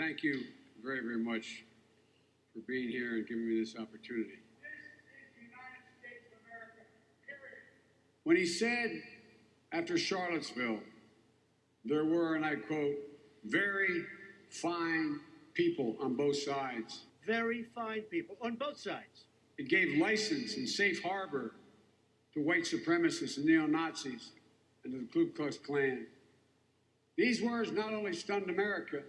thank you very, very much for being here and giving me this opportunity. When he said after Charlottesville, there were, and I quote, very fine people on both sides. Very fine people on both sides. It gave license and safe harbor to white supremacists and neo-Nazis and to the Ku Klux Klan. These words not only stunned America,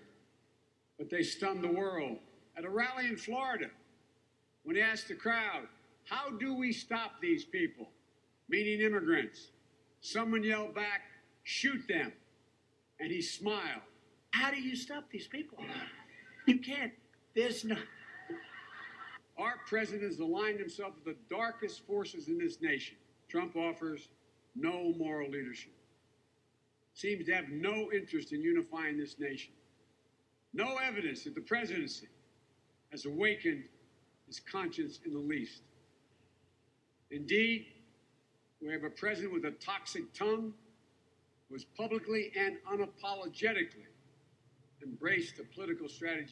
but they stunned the world. At a rally in Florida, when he asked the crowd, how do we stop these people, meaning immigrants, someone yelled back, shoot them. And he smiled. How do you stop these people? You can't. There's no... Our president has aligned himself with the darkest forces in this nation. Trump offers no moral leadership. Seems to have no interest in unifying this nation. No evidence that the presidency has awakened his conscience in the least. Indeed, we have a president with a toxic tongue who has publicly and unapologetically embraced the political strategy.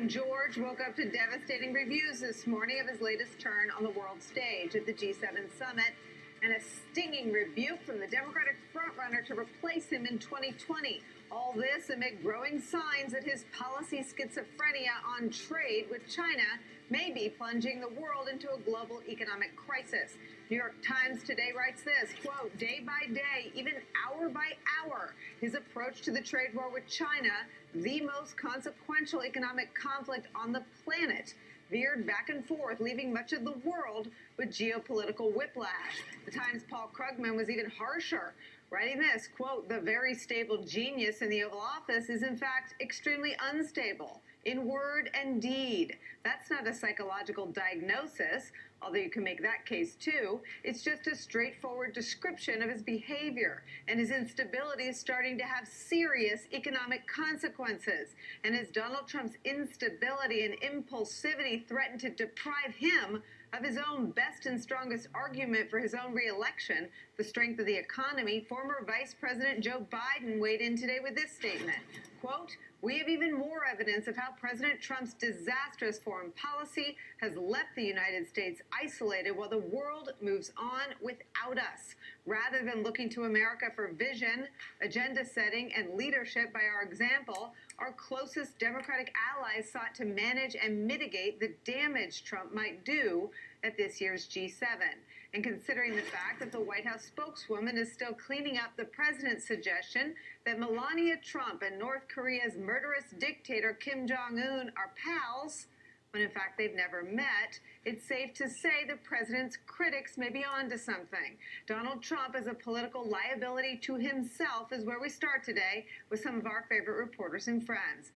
George woke up to devastating reviews this morning of his latest turn on the world stage at the G7 summit and a stinging rebuke from the Democratic frontrunner to replace him in 2020. All this amid growing signs that his policy schizophrenia on trade with China may be plunging the world into a global economic crisis. New York Times today writes this, quote, day by day, even hour by hour, his approach to the trade war with China, the most consequential economic conflict on the planet, veered back and forth, leaving much of the world with geopolitical whiplash. The Times' Paul Krugman was even harsher, writing this, quote, the very stable genius in the Oval Office is in fact extremely unstable in word and deed. That's not a psychological diagnosis, although you can make that case too. It's just a straightforward description of his behavior, and his instability is starting to have serious economic consequences. And as Donald Trump's instability and impulsivity threaten to deprive him of his own best and strongest argument for his own re-election, the strength of the economy, former Vice President Joe Biden weighed in today with this statement, quote, we have even more evidence of how President Trump's disastrous foreign policy has left the United States isolated while the world moves on without us. Rather than looking to America for vision, agenda setting, and leadership by our example, our closest Democratic allies sought to manage and mitigate the damage Trump might do at this year's G7. And considering the fact that the White House spokeswoman is still cleaning up the president's suggestion that Melania Trump and North Korea's murderous dictator Kim Jong-un are pals, when in fact they've never met, it's safe to say the president's critics may be onto something. Donald Trump as a political liability to himself is where we start today with some of our favorite reporters and friends.